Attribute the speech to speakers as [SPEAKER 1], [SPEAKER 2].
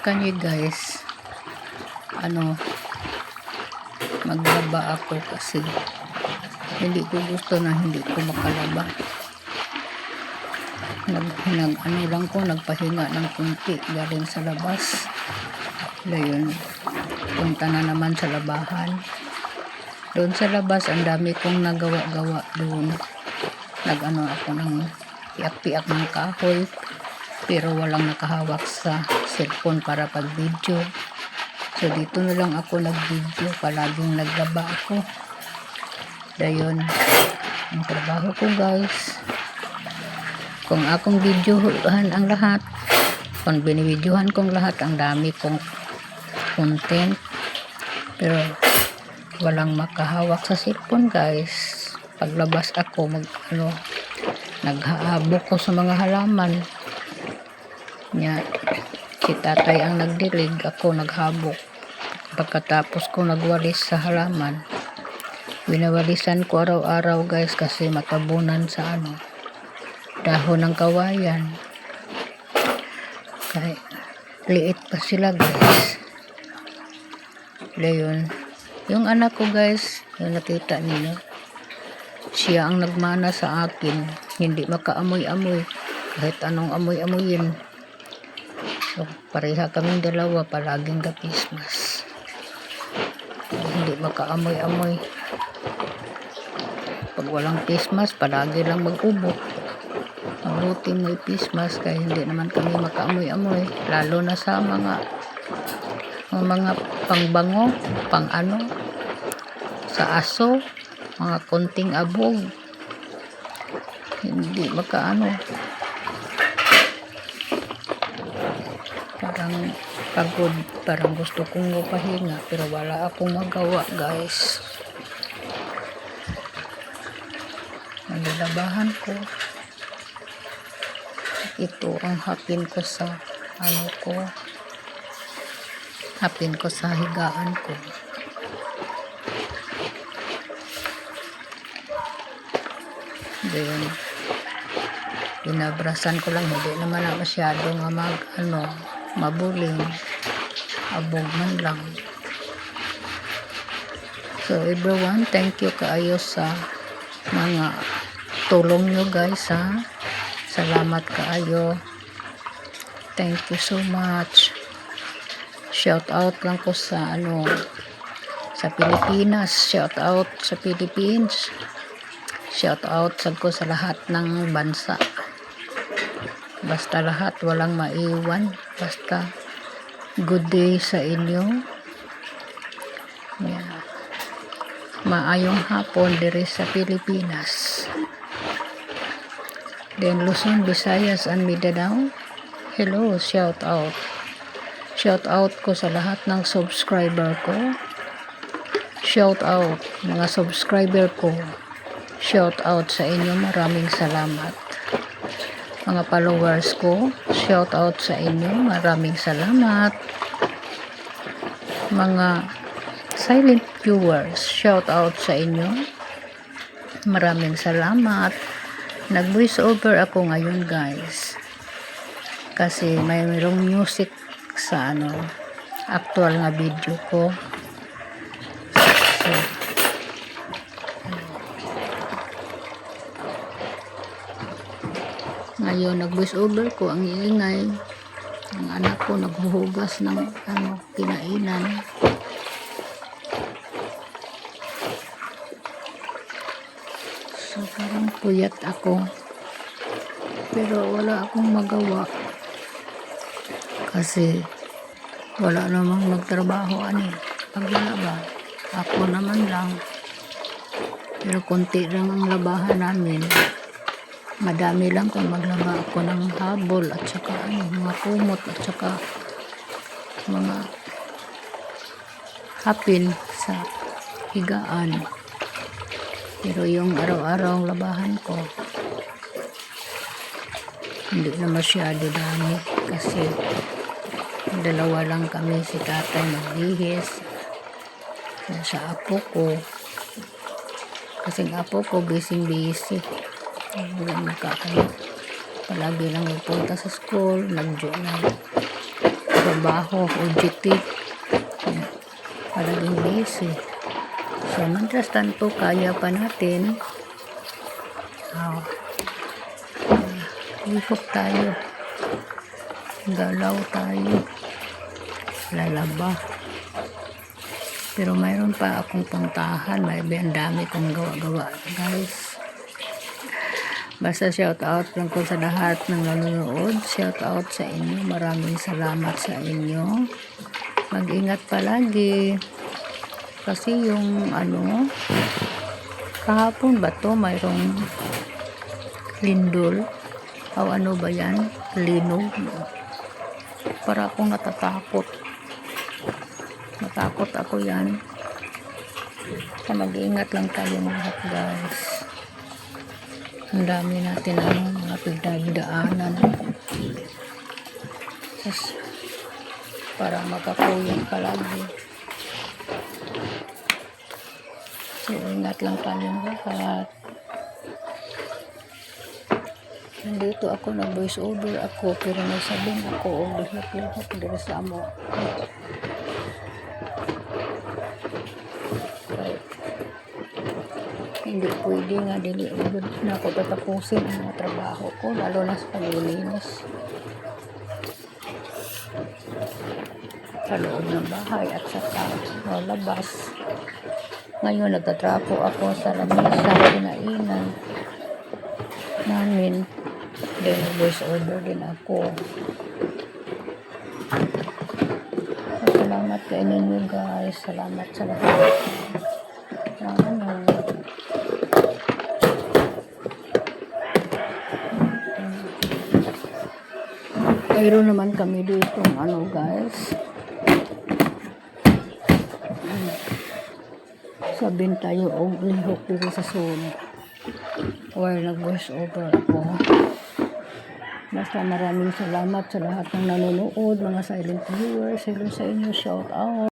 [SPEAKER 1] Kanya guys, maglaba ako kasi hindi ko gusto na hindi ko makalaba. Nagpahinga ng kunti galing sa labas. Ngayon, punta na naman sa labahan. Doon sa labas, ang dami kong nagawa-gawa doon. Ako ng piak-piak ng kahoy, pero walang nakahawak sa cellphone para pag-video. So, dito na lang ako nag-video. Palaging naglaba ako. Dayon, ang trabaho ko guys. Kung akong videohan ang lahat, kung binibidyohan kong lahat, ang dami kong content. Pero, walang makahawak sa cellphone guys. Paglabas ako, naghahabok ko sa mga halaman. Si tatay ang nagdilig, ako naghabok. Pagkatapos ko nagwalis sa halaman, winawalisan ko araw-araw guys kasi matabunan sa dahon ng kawayan. Kaya liit pa sila guys. Ngayon, yung anak ko guys, yung nakita niyo, siya ang nagmana sa akin, hindi makaamoy-amoy kahit anong amoy-amoyin. So, pareha kaming dalawa, palaging gapismas. Hindi makaamoy-amoy. Pag walang pismas, palagi lang mag-ubo. Mabuting may pismas, kaya hindi naman kami makaamoy-amoy. Lalo na sa mga pangbango, sa aso, mga konting abog. Hindi parang pagod, parang gusto kong mapahinga, pero wala akong magawa guys. Nalilabahan ko. Ito ang hapin ko sa hapin ko sa higaan ko. Then, binabrasan ko lang, hindi naman na masyadong mabuling, abog man lang. So everyone, thank you kaayo sa mga tulong nyo guys ha. Salamat kaayo. Thank you so much. Shout out lang ko sa sa Pilipinas. Shout out sa Philippines. Shout out ko sa lahat ng bansa. Basta lahat, walang maiwan. Basta good day sa inyo. Yeah. Maayong hapon diri sa Pilipinas. Then Luzon, Visayas, and Mindanao. Hello, shout out. Shout out ko sa lahat ng subscriber ko. Shout out mga subscriber ko. Shout out sa inyo, maraming salamat. Mga followers ko, shout out sa inyo, maraming salamat. Mga silent viewers, shout out sa inyo, maraming salamat. Nag-voice over ako ngayon guys kasi mayroong music sa actual nga video ko. So, ngayon nag-voice over ko, ang iingay. Ang anak ko naghuhugas ng kinainan. So parang puyat ako. Pero wala akong magawa. Kasi wala namang magtrabaho Pag wala ba, ako naman lang. Pero konti lang ang labahan namin. Madami lang kung maglaba ako ng habol at saka mga kumot at saka mga hapin sa higaan. Pero yung araw-araw labahan ko, hindi na masyado dami kasi dalawa lang kami, si tatay magbihis sa apo ko. Kasi ang apo ko busy. Palagi lang nagpunta sa school, nag-journal. trabaho, OJT. Palaging busy. So, mantras tanto, kaya pa natin. Lihok tayo. Galaw tayo. Lalaba. Pero mayroon pa akong puntahan. May ang dami kong gawa-gawa, guys. Basta shout out lang ko sa lahat ng nanonood. Shout out sa inyo. Maraming salamat sa inyo. Mag-ingat palagi. Kasi yung kahapon ba to mayroong lindol. O ano ba yan? Linog. Para akong natatakot. Natakot ako yan. Kaya mag-ingat lang tayo lahat, guys. Ang dami natin mga pinagdaanan. Tapos, para makakuyang palagi. So, ingat lang tayo lahat. Nandito ako, nag-voice over ako, pero nagsabing ako, lihok-lihok dito sa amo. Hindi pwede nga, dili na ako tatapusin ang mga trabaho ko, lalo na sa paglilinis. Sa loob ng bahay at sa labas. Ngayon, nagtatrapo ako sa lamesa, kinainan namin. Then, voice over din ako. Salamat kay ninyo, guys. Salamat sa lahat. Mayroon naman kami dito, guys. Sabihin tayo, lihok dito sa zone. While nag-voice over ako. Basta maraming salamat sa lahat ng nanonood, mga silent viewers. Hello sa inyo, shout out.